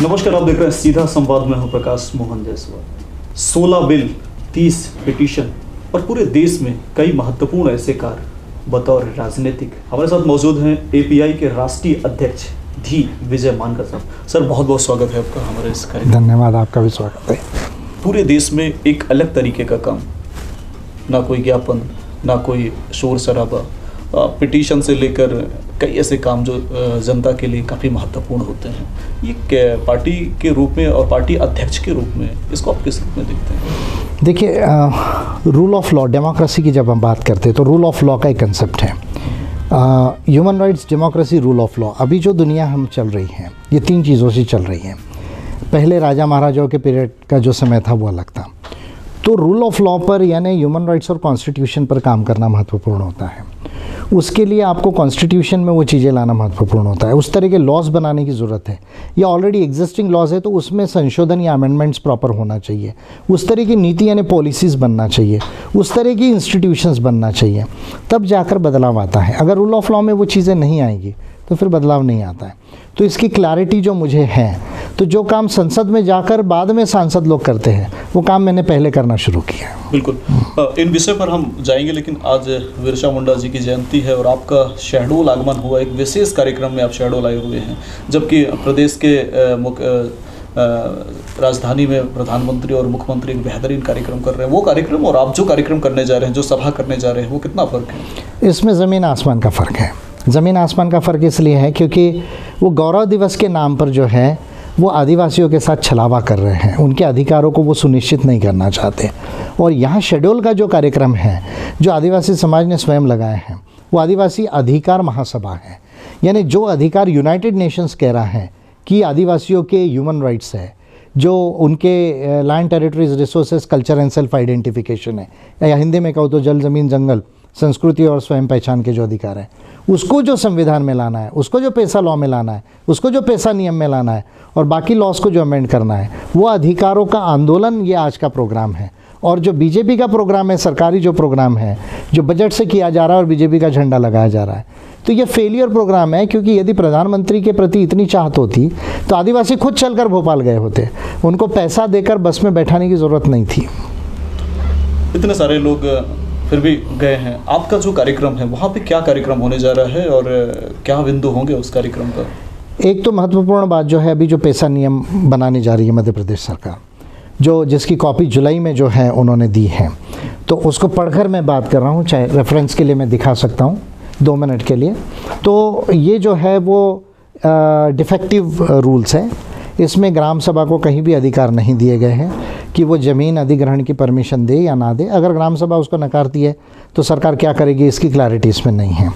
नमस्कार, आप देख रहे हैं सीधा संवाद में हूं प्रकाश मोहन जायसवाल। 16 बिल, 30 पिटीशन और पूरे देश में कई महत्वपूर्ण ऐसे कार्य बतौर राजनीतिक। हमारे साथ मौजूद हैं एपीआई के राष्ट्रीय अध्यक्ष धी विजय मानकर साहब। सर, बहुत बहुत स्वागत है आपका हमारे इस कार्यक्रम। धन्यवाद, आपका भी स्वागत है। पूरे देश में एक अलग तरीके का काम, ना कोई ज्ञापन, ना कोई शोर शराबा, पिटीशन से लेकर कई ऐसे काम जो जनता के लिए काफ़ी महत्वपूर्ण होते हैं। ये पार्टी के रूप में और पार्टी अध्यक्ष के रूप में इसको आप किस रूप में देखते हैं? देखिए, रूल ऑफ लॉ, डेमोक्रेसी की जब हम बात करते हैं तो रूल ऑफ लॉ का एक कंसेप्ट है। Human rights, democracy, rule of law. अभी जो दुनिया हम चल रही है ये तीन चीज़ों से चल रही है। पहले राजा महाराजाओं के पीरियड का जो समय था वो अलग था। तो रूल ऑफ लॉ पर यानी ह्यूमन राइट्स और कॉन्स्टिट्यूशन पर काम करना महत्वपूर्ण होता है। उसके लिए आपको कॉन्स्टिट्यूशन में वो चीज़ें लाना महत्वपूर्ण होता है। उस तरह के लॉज बनाने की ज़रूरत है। या ऑलरेडी एग्जिस्टिंग लॉज है तो उसमें संशोधन या अमेंडमेंट्स प्रॉपर होना चाहिए। उस तरह की नीति यानी पॉलिसीज़ बनना चाहिए। उस तरह की इंस्टीट्यूशंस बनना चाहिए, तब जाकर बदलाव आता है। अगर रूल ऑफ लॉ में वो चीज़ें नहीं आएंगी तो फिर बदलाव नहीं आता है। तो इसकी क्लैरिटी जो मुझे है, तो जो काम संसद में जाकर बाद में सांसद लोग करते हैं वो काम मैंने पहले करना शुरू किया है। बिल्कुल, इन विषय पर हम जाएंगे, लेकिन आज बिरसा मुंडा जी की जयंती है और आपका शहडोल आगमन हुआ। एक विशेष कार्यक्रम में आप शहडोल आए हुए हैं, जबकि प्रदेश के राजधानी में प्रधानमंत्री और मुख्यमंत्री एक बेहतरीन कार्यक्रम कर रहे हैं। वो कार्यक्रम और आप जो कार्यक्रम करने जा रहे हैं, जो सभा करने जा रहे हैं, वो कितना फ़र्क है? इसमें ज़मीन आसमान का फ़र्क है। ज़मीन आसमान का फ़र्क इसलिए है क्योंकि वो गौरव दिवस के नाम पर जो है वो आदिवासियों के साथ छलावा कर रहे हैं। उनके अधिकारों को वो सुनिश्चित नहीं करना चाहते। और यहाँ शेड्यूल का जो कार्यक्रम है, जो आदिवासी समाज ने स्वयं लगाए हैं, वो आदिवासी अधिकार महासभा है। यानी जो अधिकार यूनाइटेड नेशंस कह रहा है कि आदिवासियों के ह्यूमन राइट्स है, जो उनके land, territories, resources, culture and self identification है, या हिंदी में कहो तो जल, ज़मीन, जंगल, संस्कृति और स्वयं पहचान के जो अधिकार हैं, उसको जो संविधान में लाना है, उसको जो पेशा लॉ में लाना है, उसको जो पेशा नियम में लाना है और बाकी लॉस को जो अमेंड करना है, वो अधिकारों का आंदोलन ये आज का प्रोग्राम है। और जो बीजेपी का प्रोग्राम है, सरकारी जो प्रोग्राम है, जो बजट से किया जा रहा है और बीजेपी का झंडा लगाया जा रहा है, तो ये फेलियर प्रोग्राम है। क्योंकि यदि प्रधानमंत्री के प्रति इतनी चाहत होती तो आदिवासी खुद चलकर भोपाल गए होते। उनको पैसा देकर बस में बैठाने की ज़रूरत नहीं थी। इतने सारे लोग फिर भी गए हैं। आपका जो कार्यक्रम है वहाँ पे क्या कार्यक्रम होने जा रहा है और क्या बिंदु होंगे उस कार्यक्रम का? एक तो महत्वपूर्ण बात जो है, अभी जो पेशा नियम बनाने जा रही है मध्य प्रदेश सरकार, जिसकी कॉपी जुलाई में जो है उन्होंने दी है, तो उसको पढ़कर मैं बात कर रहा हूँ। चाहे रेफरेंस के लिए मैं दिखा सकता हूँ 2 मिनट के लिए। तो ये जो है वो डिफेक्टिव रूल्स है। इसमें ग्राम सभा को कहीं भी अधिकार नहीं दिए गए हैं कि वो ज़मीन अधिग्रहण की परमिशन दे या ना दे। अगर ग्राम सभा उसको नकारती है तो सरकार क्या करेगी, इसकी क्लैरिटी इसमें नहीं है।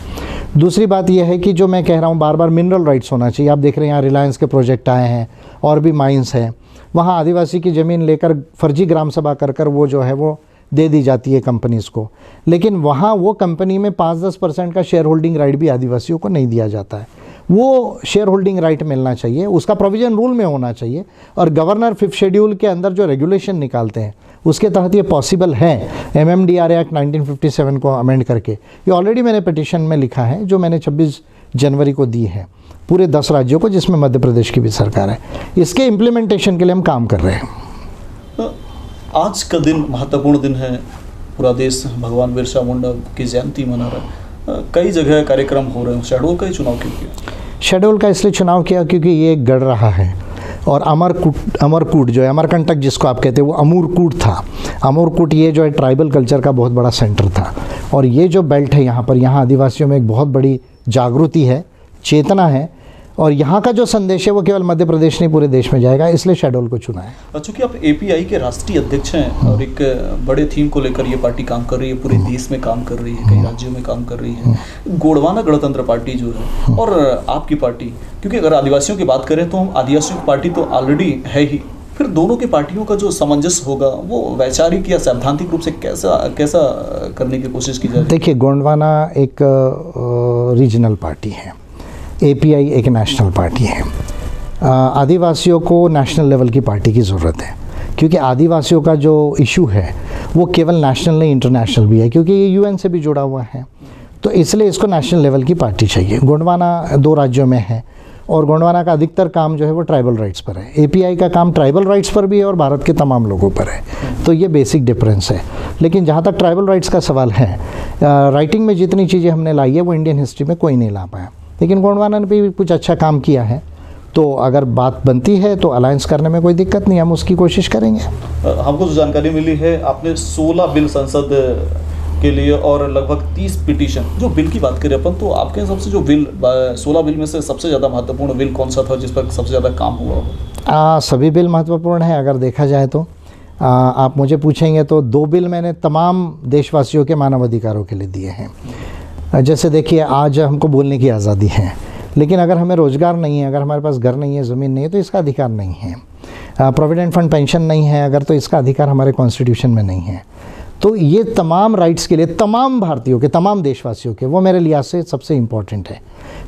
दूसरी बात यह है कि जो मैं कह रहा हूँ बार बार, मिनरल राइट्स होना चाहिए। आप देख रहे हैं यहाँ रिलायंस के प्रोजेक्ट आए हैं और भी माइंस हैं। वहाँ आदिवासी की ज़मीन लेकर फर्जी ग्राम सभा कर वो जो है वो दे दी जाती है कंपनीज़ को, लेकिन वहाँ वो कंपनी में 5-10% का शेयर होल्डिंग राइट भी आदिवासियों को नहीं दिया जाता है। वो शेयर होल्डिंग राइट मिलना चाहिए, उसका प्रोविज़न रूल में होना चाहिए। और गवर्नर 5th शेड्यूल के अंदर जो रेगुलेशन निकालते हैं उसके तहत ये पॉसिबल है। MMDR एक्ट 1957 को अमेंड करके, ये ऑलरेडी मैंने पिटीशन में लिखा है, जो मैंने 26 जनवरी को दी है पूरे 10 राज्यों को, जिसमें मध्य प्रदेश की भी सरकार है। इसके इम्प्लीमेंटेशन के लिए हम काम कर रहे हैं। आज का दिन महत्वपूर्ण दिन है। पूरा देश भगवान बिरसा मुंडा की जयंती मना रहा है। कई जगह कार्यक्रम हो रहे हैं। शहडोल का ही चुनाव क्यों किया? शहडोल का इसलिए चुनाव किया क्योंकि ये गढ़ रहा है। और अमरकूट जो है, अमरकंटक जिसको आप कहते हैं, वो अमूरकूट था। अमूरकूट ये जो है ट्राइबल कल्चर का बहुत बड़ा सेंटर था। और ये जो बेल्ट है यहाँ पर, यहाँ आदिवासियों में एक बहुत बड़ी जागृति है, चेतना है। और यहाँ का जो संदेश है वो केवल मध्य प्रदेश नहीं पूरे देश में जाएगा, इसलिए शहडोल को चुना है। चूँकि आप एपीआई के राष्ट्रीय अध्यक्ष हैं और एक बड़े थीम को लेकर ये पार्टी काम कर रही है, पूरे देश में काम कर रही है, कई राज्यों में काम कर रही है। गोंडवाना गणतंत्र पार्टी जो है और आपकी पार्टी, क्योंकि अगर आदिवासियों की बात करें तो हम आदिवासियों की पार्टी तो ऑलरेडी है ही, फिर दोनों की पार्टियों का जो सामंजस्य होगा वो वैचारिक या सैद्धांतिक रूप से कैसा करने की कोशिश की जाए? देखिए, गोंडवाना एक रीजनल पार्टी है, एपीआई एक नेशनल पार्टी है। आदिवासियों को नेशनल लेवल की पार्टी की ज़रूरत है, क्योंकि आदिवासियों का जो इशू है वो केवल नेशनल नहीं इंटरनेशनल भी है, क्योंकि ये यूएन से भी जुड़ा हुआ है। तो इसलिए इसको नेशनल लेवल की पार्टी चाहिए। गोंडवाना 2 राज्यों में है और गोंडवाना का अधिकतर काम जो है वो ट्राइबल राइट्स पर है। एपीआई का काम ट्राइबल राइट्स पर भी है और भारत के तमाम लोगों पर है। तो ये बेसिक डिफरेंस है। लेकिन जहाँ तक ट्राइबल राइट्स का सवाल है, राइटिंग में जितनी चीज़ें हमने लाई है वो इंडियन हिस्ट्री में कोई नहीं ला पाया, लेकिन गोंडवाना ने भी कुछ अच्छा काम किया है। तो अगर बात बनती है तो अलायंस करने में कोई दिक्कत नहीं, हम उसकी कोशिश करेंगे। हमको जो जानकारी मिली है, आपने 16 बिल संसद के लिए और लगभग 30 पिटीशन, जो बिल की बात करें अपन, तो आपके हिसाब से जो बिल 16 बिल में से सबसे ज़्यादा महत्वपूर्ण बिल कौन सा था जिस पर सबसे ज़्यादा काम हुआ हो? सभी बिल महत्वपूर्ण है अगर देखा जाए तो। आप मुझे पूछेंगे तो 2 बिल मैंने तमाम देशवासियों के मानव अधिकारों के लिए दिए हैं। जैसे देखिए, आज हमको बोलने की आज़ादी है, लेकिन अगर हमें रोज़गार नहीं है, अगर हमारे पास घर नहीं है, ज़मीन नहीं है, तो इसका अधिकार नहीं है। प्रोविडेंट फंड पेंशन नहीं है अगर, तो इसका अधिकार हमारे कॉन्स्टिट्यूशन में नहीं है। तो ये तमाम राइट्स के लिए तमाम भारतीयों के, तमाम देशवासियों के, वो मेरे लिहाज से सबसे इम्पॉर्टेंट है।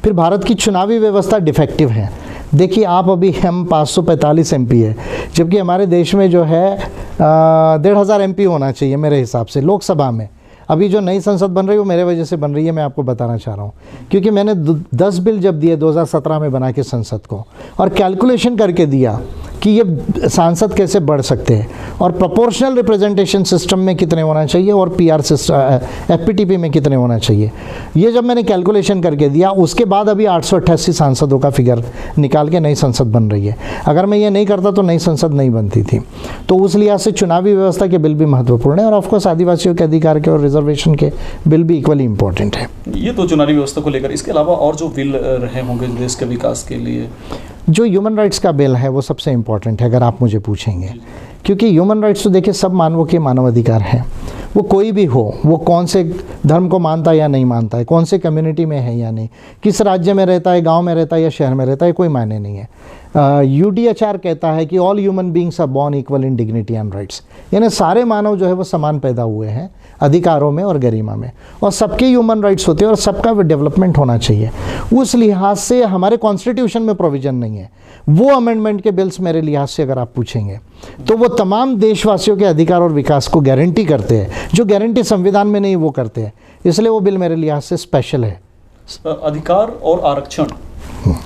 फिर भारत की चुनावी व्यवस्था डिफेक्टिव है। देखिए आप, अभी हम 545 MP है, जबकि हमारे देश में जो है 1500 MP होना चाहिए मेरे हिसाब से लोकसभा में। अभी जो नई संसद बन रही है वो मेरे वजह से बन रही है, मैं आपको बताना चाह रहा हूँ, क्योंकि मैंने 10 बिल जब दिए 2017 में बना के संसद को, और कैलकुलेशन करके दिया कि ये सांसद कैसे बढ़ सकते हैं और प्रोपोर्शनल रिप्रेजेंटेशन सिस्टम में कितने होना चाहिए और पीआर सिस्टम एफपीटीपी में कितने होना चाहिए। ये जब मैंने कैलकुलेशन करके दिया, उसके बाद अभी 888 सांसदों का फिगर निकाल के नई संसद बन रही है। अगर मैं ये नहीं करता तो नई संसद नहीं बनती थी। तो उस लिहाज से चुनावी व्यवस्था के बिल भी महत्वपूर्ण है, और ऑफकोर्स आदिवासियों के अधिकार के और रिजर्वेशन के बिल भी इक्वली इंपॉर्टेंट है। ये तो चुनावी व्यवस्था को लेकर, इसके अलावा और जो बिल रहे होंगे देश के विकास के लिए? जो ह्यूमन राइट्स का बिल है वो सबसे इम्पॉर्टेंट है अगर आप मुझे पूछेंगे, क्योंकि ह्यूमन राइट्स तो देखिए सब मानवों के मानव अधिकार हैं। वो कोई भी हो, वो कौन से धर्म को मानता है या नहीं मानता है, कौन से कम्युनिटी में है या नहीं, किस राज्य में रहता है, गांव में रहता है या शहर में रहता है, कोई मायने नहीं है। UDHR कहता है कि all human beings are born equal in dignity and rights, यानी सारे मानव जो है वो समान पैदा हुए हैं अधिकारों में और गरिमा में, और सबके ह्यूमन राइट्स होते हैं और सबका डेवलपमेंट होना चाहिए। उस लिहाज से हमारे कॉन्स्टिट्यूशन में प्रोविज़न नहीं है। वो अमेंडमेंट के बिल्स मेरे लिहाज से अगर आप पूछेंगे तो वो तमाम देशवासियों के अधिकार और विकास को गारंटी करते हैं, जो गारंटी संविधान में नहीं वो करते हैं, इसलिए वो बिल मेरे लिहाज से स्पेशल है। अधिकार और आरक्षण,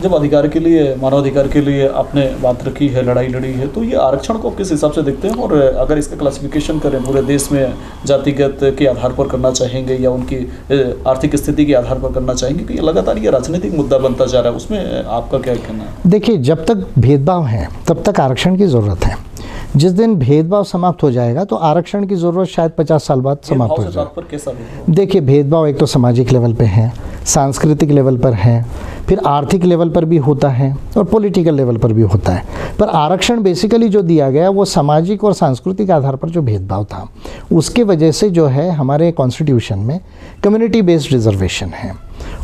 जब अधिकार के लिए, मानवाधिकार के लिए आपने बात रखी है, लड़ाई लड़ी है, तो ये आरक्षण को किस हिसाब से देखते हैं? और अगर इसका क्लासिफिकेशन करें पूरे देश में, जातिगत के आधार पर करना चाहेंगे या उनकी आर्थिक स्थिति के आधार पर करना चाहेंगे, कि ये लगातार ये राजनीतिक मुद्दा बनता जा रहा है, उसमें आपका क्या कहना है? देखिए, जब तक भेदभाव है तब तक आरक्षण की ज़रूरत है। जिस दिन भेदभाव समाप्त हो जाएगा तो आरक्षण की ज़रूरत शायद 50 साल बाद समाप्त हो जाएगी। देखिए, भेदभाव एक तो सामाजिक लेवल पे है, सांस्कृतिक लेवल पर है, फिर आर्थिक लेवल पर भी होता है और पॉलिटिकल लेवल पर भी होता है। पर आरक्षण बेसिकली जो दिया गया वो सामाजिक और सांस्कृतिक आधार पर जो भेदभाव था, उसके वजह से जो है हमारे कॉन्स्टिट्यूशन में कम्युनिटी बेस्ड रिजर्वेशन है,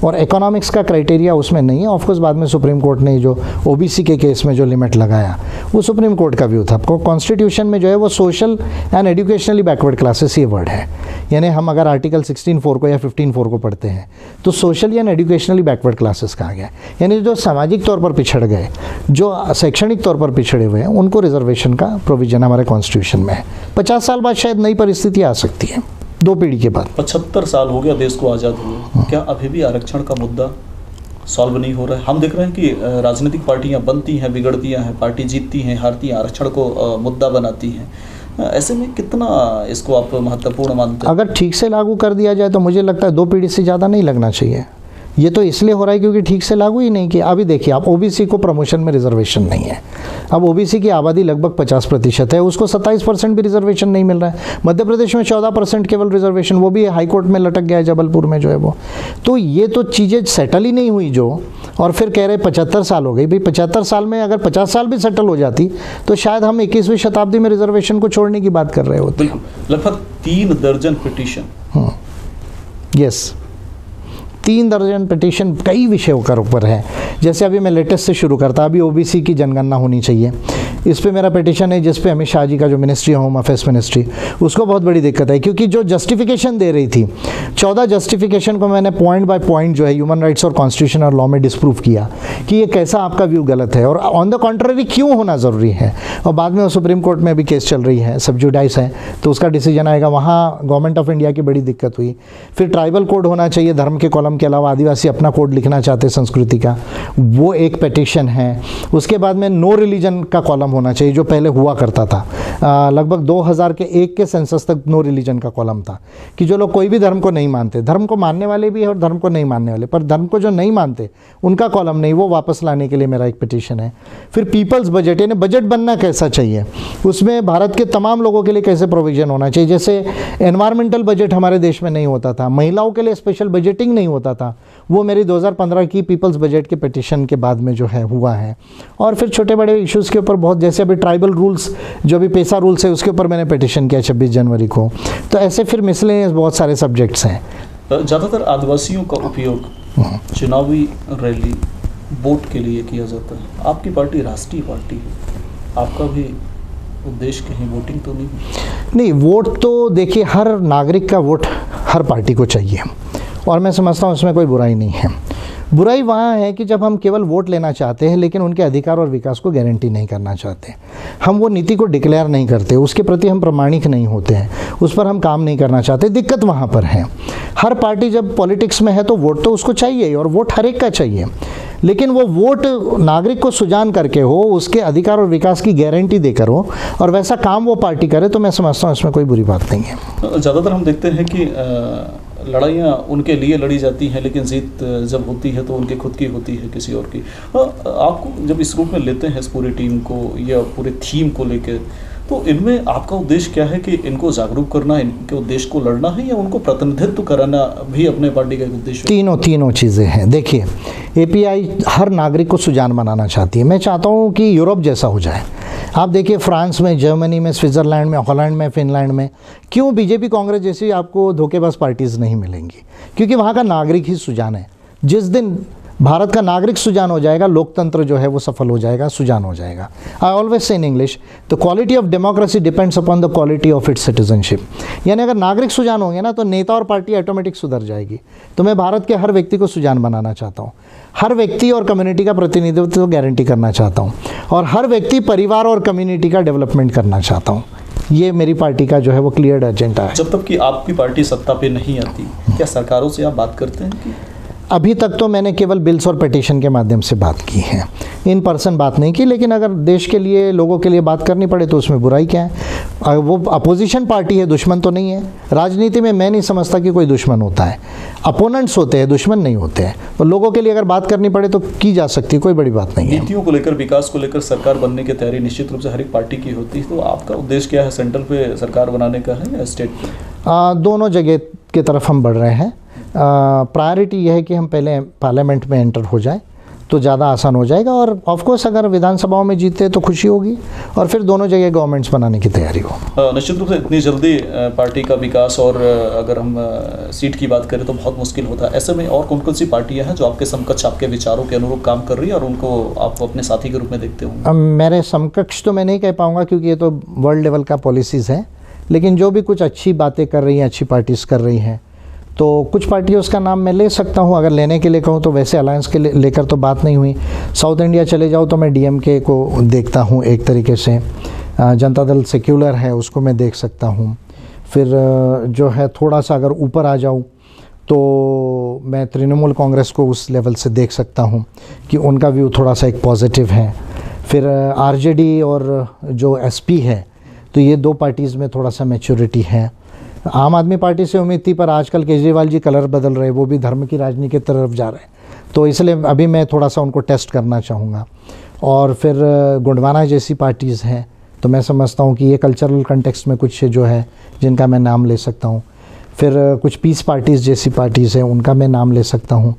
और इकोनॉमिक्स का क्राइटेरिया उसमें नहीं है। ऑफकोर्स बाद में सुप्रीम कोर्ट ने जो OBC के केस में जो लिमिट लगाया वो सुप्रीम कोर्ट का व्यू था। कॉन्स्टिट्यूशन में जो है वो social and educationally backward classes ये वर्ड है, यानी हम अगर आर्टिकल 16(4) को या 15(4) को पढ़ते हैं तो socially and educationally backward classes कहा गया, यानी जो सामाजिक तौर पर पिछड़ गए, जो शैक्षणिक तौर पर पिछड़े हुए हैं, उनको रिजर्वेशन का प्रोविजन हमारे कॉन्स्टिट्यूशन में है। 50 साल बाद शायद नई परिस्थिति आ सकती है, 2 पीढ़ी के बाद। 75 साल हो गया देश को आज़ाद हुए, क्या अभी भी आरक्षण का मुद्दा सॉल्व नहीं हो रहा है? हम देख रहे हैं कि राजनीतिक पार्टियां बनती हैं, बिगड़ती हैं, पार्टी जीतती हैं, हारती हैं, आरक्षण को मुद्दा बनाती हैं। ऐसे में कितना इसको आप महत्वपूर्ण मानते हैं? अगर ठीक से लागू कर दिया जाए तो मुझे लगता है 2 पीढ़ी से ज़्यादा नहीं लगना चाहिए। ये तो इसलिए हो रहा है क्योंकि ठीक से लागू ही नहीं किया। अभी देखिए आप, OBC को प्रमोशन में रिजर्वेशन नहीं है। अब OBC की आबादी लगभग 50% है, उसको 27% भी रिजर्वेशन नहीं मिल रहा है। मध्य प्रदेश में 14% केवल रिजर्वेशन, वो भी हाई कोर्ट में लटक गया है, जबलपुर में जो है वो। तो ये तो चीज़ें सेटल ही नहीं हुई जो, और फिर कह रहे 75 साल हो गई। भाई 75 साल में अगर 50 साल भी सेटल हो जाती तो शायद हम 21वीं शताब्दी में रिजर्वेशन को छोड़ने की बात कर रहे होते। लगभग 3 दर्जन पिटीशन, यस, 3 दर्जन पिटीशन कई विषयों के ऊपर है। जैसे अभी मैं लेटेस्ट से शुरू करता, अभी OBC की जनगणना होनी चाहिए, इस पे मेरा पिटिशन है, जिस पे अमित शाह जी का जो मिनिस्ट्री है, होम अफेयर्स मिनिस्ट्री, उसको बहुत बड़ी दिक्कत है, क्योंकि जो जस्टिफिकेशन दे रही थी 14 जस्टिफिकेशन को मैंने पॉइंट बाय पॉइंट जो है ह्यूमन राइट्स और कॉन्स्टिट्यूशन और लॉ में डिस्प्रूव किया कि ये कैसा आपका व्यू गलत है और ऑन द कॉन्ट्ररी क्यों होना ज़रूरी है। और बाद में वो सुप्रीम कोर्ट में भी केस चल रही है, सब जुडाइस है, तो उसका डिसीजन आएगा। वहाँ गवर्नमेंट ऑफ इंडिया की बड़ी दिक्कत हुई। फिर ट्राइबल कोड होना चाहिए धर्म के कॉलम के अलावा, आदिवासी अपना कोड लिखना चाहते संस्कृति का, वो एक पिटिशन है। उसके बाद में नो रिलीजन का कॉलम होना चाहिए, जो पहले हुआ करता था। लगभग 2001 के सेंसस तक नो रिलीजन का कॉलम था कि जो लोग कोई भी धर्म को नहीं मानते, धर्म को मानने वाले भी है और धर्म को नहीं मानने वाले, पर धर्म को जो नहीं मानते उनका कॉलम नहीं, वो वापस लाने के लिए मेरा एक पिटिशन है। फिर पीपल्स बजट, यानी बजट बनना कैसा चाहिए, उसमें भारत के तमाम लोगों के लिए कैसे प्रोविजन होना चाहिए। जैसे एनवायरमेंटल बजट हमारे देश में नहीं होता था, महिलाओं के लिए स्पेशल बजटिंग नहीं होता था, वो मेरी 2015 की पीपल्स बजट के पिटिशन के बाद में जो है हुआ है। और फिर छोटे बड़े इश्यूज़ के ऊपर बहुत, जैसे अभी ट्राइबल रूल्स, जो भी पेशा रूल्स है, उसके ऊपर मैंने पिटिशन किया 26 जनवरी को। तो ऐसे फिर मिसलेनियस बहुत सारे सब्जेक्ट्स हैं। ज़्यादातर आदिवासियों का उपयोग चुनावी रैली वोट के लिए किया जाता है। आपकी पार्टी राष्ट्रीय पार्टी है, आपका भी उद्देश्य कहीं वोटिंग तो नहीं? वोट तो देखिए हर नागरिक का वोट हर पार्टी को चाहिए और मैं समझता हूँ उसमें कोई बुराई नहीं है। बुराई वहाँ है कि जब हम केवल वोट लेना चाहते हैं लेकिन उनके अधिकार और विकास को गारंटी नहीं करना चाहते, हम वो नीति को डिक्लेयर नहीं करते, उसके प्रति हम प्रामाणिक नहीं होते हैं, उस पर हम काम नहीं करना चाहते। दिक्कत वहाँ पर है। हर पार्टी जब पॉलिटिक्स में है तो वोट तो उसको चाहिए और वोट हर एक का चाहिए, लेकिन वो वोट नागरिक को सुजान करके हो, उसके अधिकार और विकास की गारंटी देकर हो और वैसा काम वो पार्टी करे, तो मैं समझता हूँ इसमें कोई बुरी बात नहीं है। ज़्यादातर हम देखते हैं कि लड़ाइयाँ उनके लिए लड़ी जाती हैं, लेकिन जीत जब होती है तो उनकी खुद की होती है, किसी और की। आपको जब इस रूप में लेते हैं इस पूरी टीम को या पूरे थीम को लेकर, तो इनमें आपका उद्देश्य क्या है कि इनको जागरूक करना, इनके उद्देश्य को लड़ना है या उनको प्रतिनिधित्व कराना भी अपने पार्टी का एक उद्देश्य? तीनों चीज़ें हैं। देखिए, एपीआई हर नागरिक को सुजान बनाना चाहती है। मैं चाहता हूँ कि यूरोप जैसा हो जाए। आप देखिए फ्रांस में, जर्मनी में, स्विट्ज़रलैंड में, हॉलैंड में, फिनलैंड में क्यों बीजेपी कांग्रेस जैसी आपको धोखेबाज पार्टीज़ नहीं मिलेंगी? क्योंकि वहाँ का नागरिक ही सुजान है। जिस दिन भारत का नागरिक सुजान हो जाएगा, लोकतंत्र जो है वो सफल हो जाएगा, सुजान हो जाएगा। I always say in English, the quality of democracy depends upon the quality of its citizenship. यानी अगर नागरिक सुजान होंगे ना तो नेता और पार्टी ऑटोमेटिक सुधर जाएगी। तो मैं भारत के हर व्यक्ति को सुजान बनाना चाहता हूँ, हर व्यक्ति और कम्युनिटी का प्रतिनिधित्व गारंटी करना चाहता हूँ और हर व्यक्ति परिवार और कम्युनिटी का डेवलपमेंट करना चाहता हूँ। ये मेरी पार्टी का जो है वो क्लियर एजेंडा है। जब तक कि आपकी पार्टी सत्ता पे नहीं आती, क्या सरकारों से आप बात करते हैं कि? अभी तक तो मैंने केवल बिल्स और पिटीशन के माध्यम से बात की है, इन पर्सन बात नहीं की, लेकिन अगर देश के लिए, लोगों के लिए बात करनी पड़े तो उसमें बुराई क्या है? वो अपोजिशन पार्टी है, दुश्मन तो नहीं है। राजनीति में मैं नहीं समझता कि कोई दुश्मन होता है, अपोनेंट्स होते हैं, दुश्मन नहीं होते हैं। तो लोगों के लिए अगर बात करनी पड़े तो की जा सकती है, कोई बड़ी बात नहीं है। नीतियों को लेकर, विकास को लेकर सरकार बनने की तैयारी निश्चित रूप से हर एक पार्टी की होती है, तो आपका उद्देश्य क्या है? सेंट्रल पे सरकार बनाने का है या स्टेट पे? दोनों जगह की तरफ हम बढ़ रहे हैं। प्रायोरिटी यह है कि हम पहले पार्लियामेंट में एंटर हो जाए तो ज़्यादा आसान हो जाएगा, और ऑफ कोर्स अगर विधानसभाओं में जीते तो खुशी होगी, और फिर दोनों जगह गवर्नमेंट्स बनाने की तैयारी हो। निश्चित रूप से इतनी जल्दी पार्टी का विकास, और अगर हम सीट की बात करें तो बहुत मुश्किल होता है। ऐसे में और कौन कौन सी पार्टियां हैं जो आपके समकक्ष, आपके विचारों के अनुरूप काम कर रही है और उनको आप अपने साथी के रूप में देखते होंगे? मेरे समकक्ष तो मैं नहीं कह पाऊँगा क्योंकि ये तो वर्ल्ड लेवल का पॉलिसीज़ है, लेकिन जो भी कुछ अच्छी बातें कर रही हैं, अच्छी पार्टीज़ कर रही हैं, तो कुछ पार्टियों उसका नाम मैं ले सकता हूं। अगर लेने के लिए कहूं तो वैसे अलायंस के लेकर तो बात नहीं हुई। साउथ इंडिया चले जाओ तो मैं डीएमके को देखता हूं एक तरीके से, जनता दल सेक्युलर है उसको मैं देख सकता हूं। फिर जो है थोड़ा सा अगर ऊपर आ जाऊं तो मैं तृणमूल कांग्रेस को उस लेवल से देख सकता हूं कि उनका व्यू थोड़ा सा एक पॉजिटिव है। फिर आरजेडी और जो एसपी है, तो ये दो पार्टीज़ में थोड़ा सा मैच्योरिटी है। आम आदमी पार्टी से उम्मीद थी, पर आजकल केजरीवाल जी कलर बदल रहे, वो भी धर्म की राजनीति की तरफ जा रहे हैं, तो इसलिए अभी मैं थोड़ा सा उनको टेस्ट करना चाहूँगा। और फिर गोंडवाना जैसी पार्टीज़ हैं, तो मैं समझता हूँ कि ये कल्चरल कंटेक्स्ट में कुछ जो है जिनका मैं नाम ले सकता हूँ। फिर कुछ पीस पार्टीज़ जैसी पार्टीज़ हैं, उनका मैं नाम ले सकता हूँ।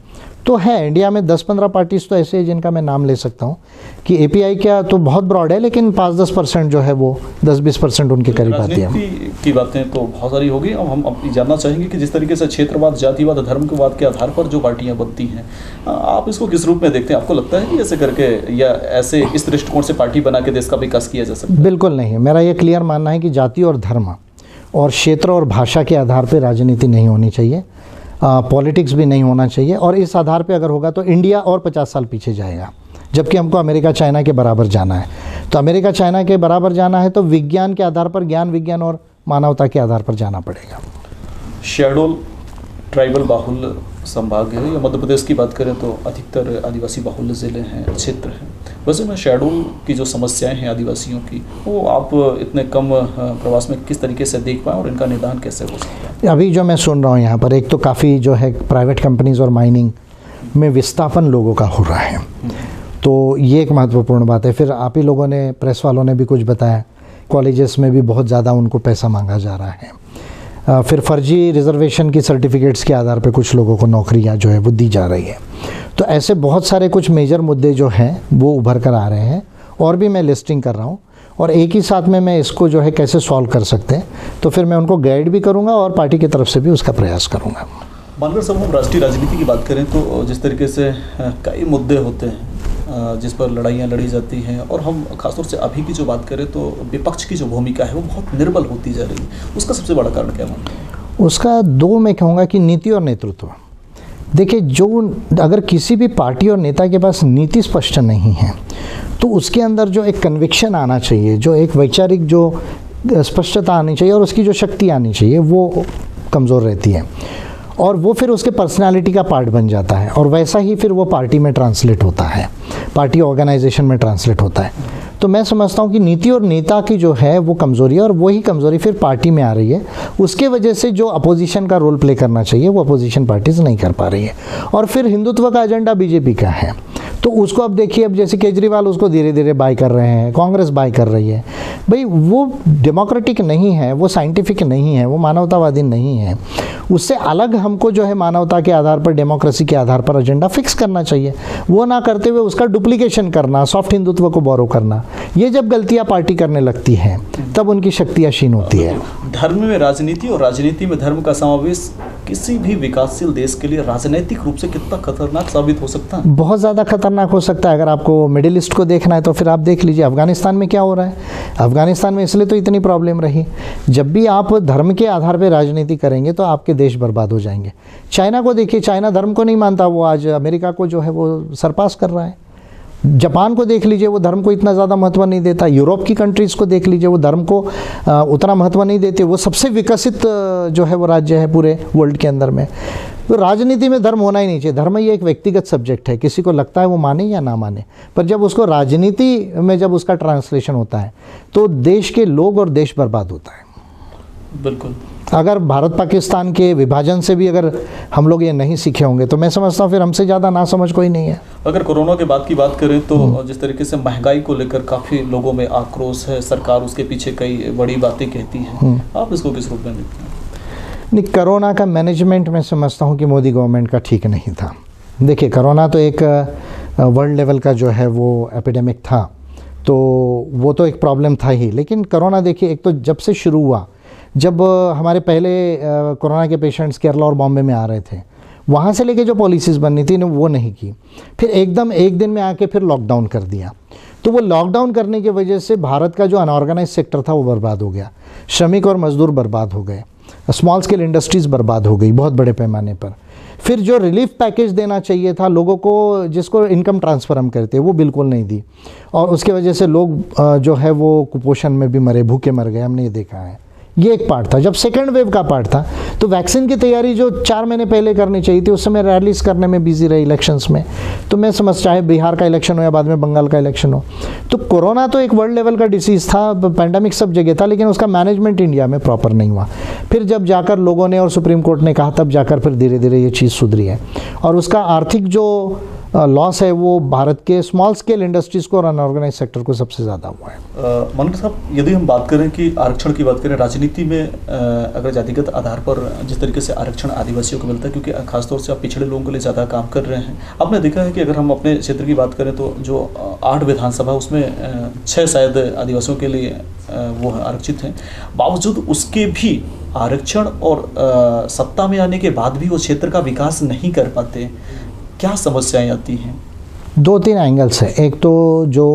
तो है इंडिया में 10-15 पार्टीज तो ऐसे हैं जिनका मैं नाम ले सकता हूँ कि एपीआई क्या तो बहुत ब्रॉड है, लेकिन 5-10% जो है वो 10-20% उनके करीब आती है। राजनीति की बातें तो बहुत सारी होगी। अब हम अपनी जानना चाहेंगे कि जिस तरीके से क्षेत्रवाद, जातिवाद, धर्मवाद के आधार पर जो पार्टियां बनती हैं, आप इसको किस रूप में देखते हैं? आपको लगता है कि ऐसे करके या ऐसे इस दृष्टिकोण से पार्टी बना के देश का विकास किया जा सकता है? बिल्कुल नहीं, मेरा ये क्लियर मानना है कि जाति और धर्म और क्षेत्र और भाषा के आधार पर राजनीति नहीं होनी चाहिए, पॉलिटिक्स भी नहीं होना चाहिए। और इस आधार पे अगर होगा तो इंडिया और 50 साल पीछे जाएगा, जबकि हमको अमेरिका चाइना के बराबर जाना है। तो अमेरिका चाइना के बराबर जाना है तो विज्ञान के आधार पर, ज्ञान विज्ञान और मानवता के आधार पर जाना पड़ेगा। शेड्यूल ट्राइबल बाहुल्य संभाग है, या मध्य प्रदेश की बात करें तो अधिकतर आदिवासी बाहुल्य ज़िले हैं, क्षेत्र हैं। वैसे में शेड्यूल की जो समस्याएं हैं आदिवासियों की, वो आप इतने कम प्रवास में किस तरीके से देख पाएँ और इनका निदान कैसे हो सकता है? अभी जो मैं सुन रहा हूँ यहाँ पर, एक तो काफ़ी जो है प्राइवेट कंपनीज और माइनिंग में विस्थापन लोगों का हो रहा है, तो ये एक महत्वपूर्ण बात है। फिर आप ही लोगों ने, प्रेस वालों ने भी कुछ बताया, कॉलेजेस में भी बहुत ज़्यादा उनको पैसा मांगा जा रहा है। फिर फर्जी रिजर्वेशन की सर्टिफिकेट्स के आधार पे कुछ लोगों को नौकरियां जो है वो दी जा रही है। तो ऐसे बहुत सारे कुछ मेजर मुद्दे जो हैं वो उभर कर आ रहे हैं, और भी मैं लिस्टिंग कर रहा हूँ, और एक ही साथ में मैं इसको जो है कैसे सॉल्व कर सकते हैं, तो फिर मैं उनको गाइड भी करूँगा और पार्टी की तरफ से भी उसका प्रयास करूँगा। मानकर साहब, हम राष्ट्रीय राजनीति की बात करें तो जिस तरीके से कई मुद्दे होते हैं जिस पर लड़ाइयाँ लड़ी जाती हैं, और हम खासतौर से अभी की जो बात करें तो विपक्ष की जो भूमिका है वो बहुत निर्बल होती जा रही है, उसका सबसे बड़ा कारण क्या मानते हैं? उसका दो मैं कहूँगा कि नीति और नेतृत्व। देखिए, जो अगर किसी भी पार्टी और नेता के पास नीति स्पष्ट नहीं है तो उसके अंदर जो एक कन्विक्शन आना चाहिए, जो एक वैचारिक जो स्पष्टता आनी चाहिए और उसकी जो शक्ति आनी चाहिए, वो कमज़ोर रहती है, और वो फिर उसके पर्सनालिटी का पार्ट बन जाता है, और वैसा ही फिर वो पार्टी में ट्रांसलेट होता है, पार्टी ऑर्गेनाइजेशन में ट्रांसलेट होता है। तो मैं समझता हूँ कि नीति और नेता की जो है वो कमज़ोरी है, और वही कमज़ोरी फिर पार्टी में आ रही है। उसके वजह से जो अपोजिशन का रोल प्ले करना चाहिए वो अपोजिशन पार्टीज नहीं कर पा रही है। और फिर हिंदुत्व का एजेंडा बीजेपी का है, तो उसको अब देखिए, अब जैसे केजरीवाल उसको धीरे धीरे बाय कर रहे हैं, कांग्रेस बाय कर रही है। भाई वो डेमोक्रेटिक नहीं है, वो साइंटिफिक नहीं है, वो मानवतावादी नहीं है। उससे अलग हमको जो है मानवता के आधार पर, डेमोक्रेसी के आधार पर एजेंडा फिक्स करना चाहिए। वो ना करते हुए उसका डुप्लीकेशन करना, सॉफ्ट हिंदुत्व को बोरो करना, ये जब गलतियां पार्टी करने लगती है तब उनकी शक्तियां क्षीण होती है। धर्म में राजनीति और राजनीति में धर्म का समावेश किसी भी विकासशील देश के लिए राजनीतिक रूप से कितना खतरनाक साबित हो सकता है? बहुत ज़्यादा खतरनाक हो सकता है। अगर आपको मिडिल ईस्ट को देखना है तो फिर आप देख लीजिए अफगानिस्तान में क्या हो रहा है। अफगानिस्तान में इसलिए तो इतनी प्रॉब्लम रही, जब भी आप धर्म के आधार पर राजनीति करेंगे तो आपके देश बर्बाद हो जाएंगे। चाइना को देखिए, चाइना धर्म को नहीं मानता, वो आज अमेरिका को जो है वो सरपास कर रहा है। जापान को देख लीजिए, वो धर्म को इतना ज़्यादा महत्व नहीं देता। यूरोप की कंट्रीज़ को देख लीजिए, वो धर्म को उतना महत्व नहीं देते। वो सबसे विकसित जो है वो राज्य है पूरे वर्ल्ड के अंदर में। तो राजनीति में धर्म होना ही नहीं चाहिए। धर्म ये एक व्यक्तिगत सब्जेक्ट है, किसी को लगता है वो माने या ना माने, पर जब उसको राजनीति में जब उसका ट्रांसलेशन होता है तो देश के लोग और देश बर्बाद होता है। बिल्कुल। अगर भारत पाकिस्तान के विभाजन से भी अगर हम लोग ये नहीं सीखे होंगे तो मैं समझता हूँ फिर हमसे ज़्यादा ना समझ कोई नहीं है। अगर कोरोना के बाद की बात करें तो जिस तरीके से महंगाई को लेकर काफ़ी लोगों में आक्रोश है, सरकार उसके पीछे कई बड़ी बातें कहती है, आप इसको किस रूप में देखते हैं? नहीं, कोरोना का मैनेजमेंट मैं समझता हूँ कि मोदी गवर्नमेंट का ठीक नहीं था। देखिए, कोरोना तो एक वर्ल्ड लेवल का जो है वो एपिडेमिक था, तो वो तो एक प्रॉब्लम था ही। लेकिन कोरोना देखिए, एक तो जब से शुरू हुआ, जब हमारे पहले कोरोना के पेशेंट्स केरला और बॉम्बे में आ रहे थे, वहाँ से लेके जो पॉलिसीज़ बननी थी वो नहीं की। फिर एकदम एक दिन में आके फिर लॉकडाउन कर दिया। तो वो लॉकडाउन करने की वजह से भारत का जो अनऑर्गेनाइज सेक्टर था वो बर्बाद हो गया। श्रमिक और मजदूर बर्बाद हो गए, स्मॉल स्केल इंडस्ट्रीज़ बर्बाद हो गई बहुत बड़े पैमाने पर। फिर जो रिलीफ पैकेज देना चाहिए था लोगों को, जिसको इनकम ट्रांसफ़र हम करते हैं, वो बिल्कुल नहीं दी, और उसके वजह से लोग जो है वो कुपोषण में भी मरे, भूखे मर गए, हमने ये देखा है। ये एक पार्ट था। जब सेकंड वेव का पार्ट था तो वैक्सीन की तैयारी जो 4 महीने पहले करनी चाहिए थी, उस समय रैलीज करने में बिजी रहे इलेक्शंस में। तो मैं समझ, चाहे बिहार का इलेक्शन हो या बाद में बंगाल का इलेक्शन हो, तो कोरोना तो एक वर्ल्ड लेवल का डिसीज़ था, पैंडेमिक सब जगह था, लेकिन उसका मैनेजमेंट इंडिया में प्रॉपर नहीं हुआ। फिर जब जाकर लोगों ने और सुप्रीम कोर्ट ने कहा, तब जाकर फिर धीरे धीरे ये चीज़ सुधरी है। और उसका आर्थिक जो लॉस है वो भारत के स्मॉल स्केल इंडस्ट्रीज़ को और अनऑर्गेनाइज सेक्टर को सबसे ज़्यादा हुआ है। मानकर साहब, यदि हम बात करें कि आरक्षण की बात करें राजनीति में, अगर जातिगत आधार पर जिस तरीके से आरक्षण आदिवासियों को मिलता है, क्योंकि खासतौर से आप पिछड़े लोगों के लिए ज़्यादा काम कर रहे हैं, आपने देखा है कि अगर हम अपने क्षेत्र की बात करें तो जो 8 विधानसभा उसमें 6 शायद आदिवासियों के लिए वो आरक्षित हैं, बावजूद उसके भी आरक्षण और सत्ता में आने के बाद भी वो क्षेत्र का विकास नहीं कर पाते। क्या समस्याएं आती हैं? 2-3 एंगल्स है। एक तो जो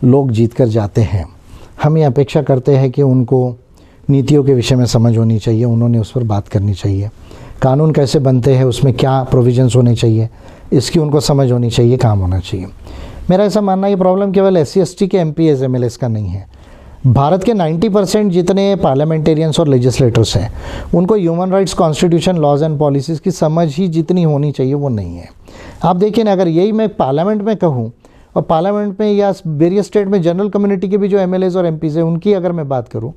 लोग जीत कर जाते हैं, हम ये अपेक्षा करते हैं कि उनको नीतियों के विषय में समझ होनी चाहिए, उन्होंने उस पर बात करनी चाहिए, कानून कैसे बनते हैं, उसमें क्या प्रोविजंस होने चाहिए, इसकी उनको समझ होनी चाहिए, काम होना चाहिए। मेरा ऐसा मानना है ये प्रॉब्लम केवल SC/ST के MPs MLAs का नहीं है। भारत के 90% जितने पार्लियामेंटेरियंस और लेजिस्लेटर्स हैं, उनको human rights, constitution, laws and policies की समझ ही जितनी होनी चाहिए वो नहीं है। आप देखिए ना, अगर यही मैं पार्लियामेंट में कहूँ और पार्लियामेंट में या वेरियस स्टेट में जनरल कम्युनिटी के भी जो MLAs और MPs हैं उनकी अगर मैं बात करूँ,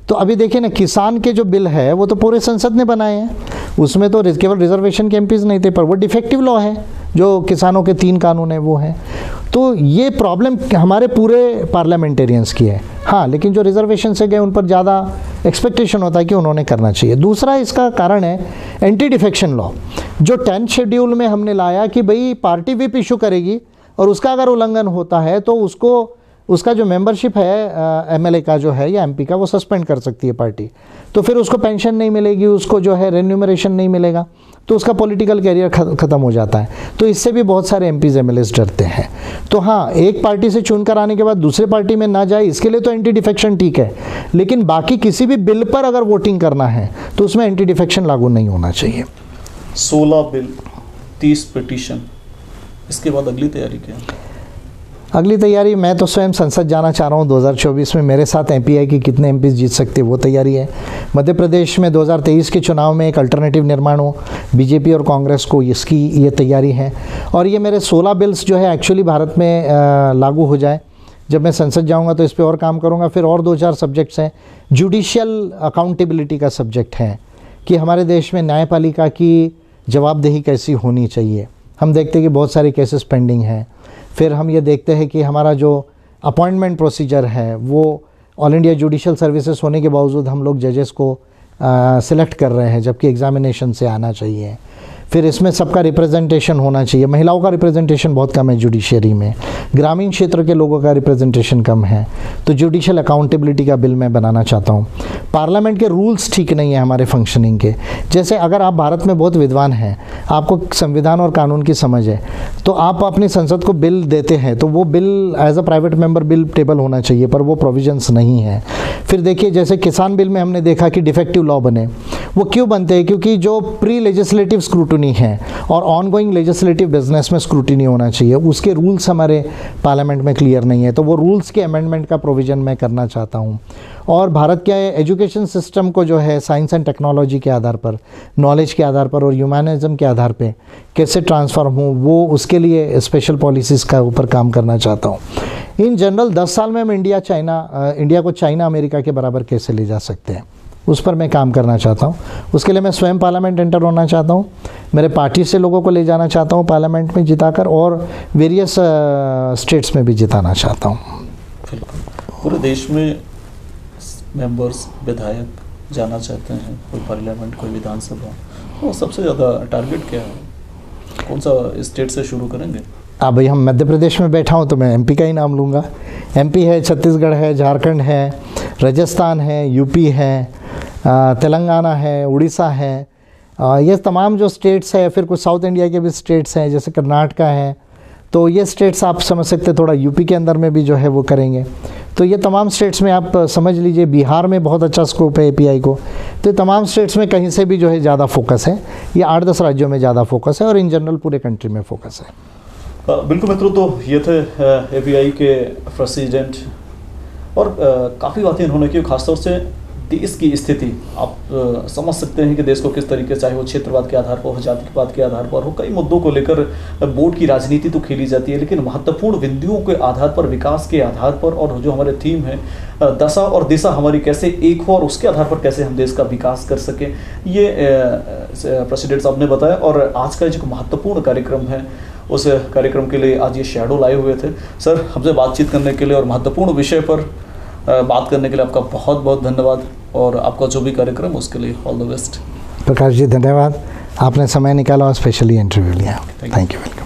तो अभी देखिए ना, किसान के जो बिल है वो तो पूरे संसद ने बनाए हैं, उसमें तो केवल रिजर्वेशन के MPs नहीं थे, पर वो डिफेक्टिव लॉ है, जो किसानों के 3 कानून हैं वो हैं। तो ये प्रॉब्लम हमारे पूरे पार्लियामेंटेरियंस की है। हाँ, लेकिन जो रिजर्वेशन से गए उन पर ज़्यादा एक्सपेक्टेशन होता है कि उन्होंने करना चाहिए। दूसरा इसका कारण है एंटी डिफेक्शन लॉ, जो 10th शेड्यूल में हमने लाया कि भाई पार्टी व्हिप इशू करेगी और उसका अगर उल्लंघन होता है तो उसका जो मेंबरशिप है MLA का जो है या MP का, वो सस्पेंड कर सकती है पार्टी। तो फिर उसको पेंशन नहीं मिलेगी, उसको जो है रेन्यूमरेशन नहीं मिलेगा, तो उसका पॉलिटिकल कैरियर ख़त्म हो जाता है। तो इससे भी बहुत सारे MPs MLAs डरते हैं। तो हाँ, एक पार्टी से चुनकर आने के बाद दूसरे पार्टी में ना जाए, इसके लिए तो एंटी डिफेक्शन ठीक है, लेकिन बाकी किसी भी बिल पर अगर वोटिंग करना है तो उसमें एंटी डिफेक्शन लागू नहीं होना चाहिए। 16 बिल, 30 पिटीशन, इसके बाद अगली तैयारी क्या है? अगली तैयारी, मैं तो स्वयं संसद जाना चाह रहा हूँ 2024 में। मेरे साथ MPI की कितने MPs जीत सकते वो तैयारी है। मध्य प्रदेश में 2023 के चुनाव में एक अल्टरनेटिव निर्माण हो, BJP और कांग्रेस को, इसकी ये तैयारी है। और ये मेरे 16 बिल्स जो है एक्चुअली भारत में लागू हो जाए। जब मैं संसद जाऊँगा तो इस पर और काम करूँगा। फिर और 2-4 सब्जेक्ट्स हैं। जुडिशियल अकाउंटेबिलिटी का सब्जेक्ट है कि हमारे देश में न्यायपालिका की जवाबदेही कैसी होनी चाहिए। हम देखते हैं कि बहुत सारे केसेस पेंडिंग हैं। फिर हम ये देखते हैं कि हमारा जो अपॉइंटमेंट प्रोसीजर है वो ऑल इंडिया जुडिशियल सर्विसेज होने के बावजूद हम लोग जजेस को सिलेक्ट कर रहे हैं, जबकि एग्जामिनेशन से आना चाहिए। फिर इसमें सबका रिप्रेजेंटेशन होना चाहिए। महिलाओं का रिप्रेजेंटेशन बहुत कम है जुडिशरी में, ग्रामीण क्षेत्र के लोगों का रिप्रेजेंटेशन कम है। तो जुडिशियल अकाउंटेबिलिटी का बिल मैं बनाना चाहता हूँ। पार्लियामेंट के रूल्स ठीक नहीं है हमारे फंक्शनिंग के। जैसे अगर आप भारत में बहुत विद्वान हैं, आपको संविधान और कानून की समझ है, तो आप अपनी संसद को बिल देते हैं तो वो bill as a private member bill table होना चाहिए, पर वो प्रोविजंस नहीं है। फिर देखिए, जैसे किसान बिल में हमने देखा कि डिफेक्टिव लॉ बने। वो क्यों बनते हैं? क्योंकि जो प्री लेजिस्लेटिव स्क्रूटनी है और ऑनगोइंग लेजिस्लेटिव बिजनेस में स्क्रूटनी होना चाहिए, उसके रूल्स हमारे पार्लियामेंट में क्लियर नहीं है। तो वो रूल्स के अमेंडमेंट का प्रोविज़न मैं करना चाहता हूँ। और भारत के एजुकेशन सिस्टम को जो है साइंस एंड टेक्नोलॉजी के आधार पर, नॉलेज के आधार पर और ह्यूमनिज्म के आधार पे कैसे ट्रांसफॉर्म हो, वो उसके लिए स्पेशल पॉलिसीज़ का ऊपर काम करना चाहता हूँ। इन जनरल 10 साल में हम इंडिया को चाइना अमेरिका के बराबर कैसे ले जा सकते हैं, उस पर मैं काम करना चाहता हूँ। उसके लिए मैं स्वयं पार्लियामेंट एंटर होना चाहता हूँ। मेरे पार्टी से लोगों को ले जाना चाहता हूँ पार्लियामेंट में जिताकर, और वेरियस स्टेट्स में भी जिताना चाहता हूँ। पूरे देश में मेंबर्स, विधायक जाना चाहते हैं, कोई पार्लियामेंट, कोई विधानसभा, तो सबसे ज़्यादा टारगेट क्या है? कौन सा स्टेट से शुरू करेंगे? अब भाई हम मध्य प्रदेश में बैठा हूँ तो मैं MP का ही नाम लूँगा। MP है, छत्तीसगढ़ है, झारखंड है, राजस्थान है, UP है, तेलंगाना है, उड़ीसा है। ये तमाम जो स्टेट्स है, फिर कुछ साउथ इंडिया के भी स्टेट्स हैं जैसे कर्नाटका है। तो ये स्टेट्स आप समझ सकते हैं, थोड़ा UP के अंदर में भी जो है वो करेंगे। तो ये तमाम स्टेट्स में आप समझ लीजिए, बिहार में बहुत अच्छा स्कोप है API को। तो ये तमाम स्टेट्स में कहीं से भी जो है ज़्यादा फोकस है। ये 8-10 राज्यों में ज़्यादा फोकस है और इन जनरल पूरे कंट्री में फोकस है। बिल्कुल मित्रों, तो ये थे API के प्रेसिडेंट, और काफ़ी बातें इन्होंने की। खासतौर से देश की स्थिति आप समझ सकते हैं कि देश को किस तरीके, चाहे वो क्षेत्रवाद के आधार पर हो, जातिवाद के आधार पर हो, कई मुद्दों को लेकर बोर्ड की राजनीति तो खेली जाती है, लेकिन महत्वपूर्ण बिंदुओं के आधार पर, विकास के आधार पर, और जो हमारे थीम है दशा और दिशा हमारी कैसे एक हो और उसके आधार पर कैसे हम देश का विकास कर सकें, ये प्रेसिडेंट साहब ने बताया। और आज का जो महत्वपूर्ण कार्यक्रम है उस कार्यक्रम के लिए आज ये शैडो लाए हुए थे। सर, हमसे बातचीत करने के लिए और महत्वपूर्ण विषय पर बात करने के लिए आपका बहुत बहुत धन्यवाद, और आपका जो भी कार्यक्रम उसके लिए all the best. Prakash ji धन्यवाद, आपने समय निकाला और स्पेशली इंटरव्यू लिया। Thank you.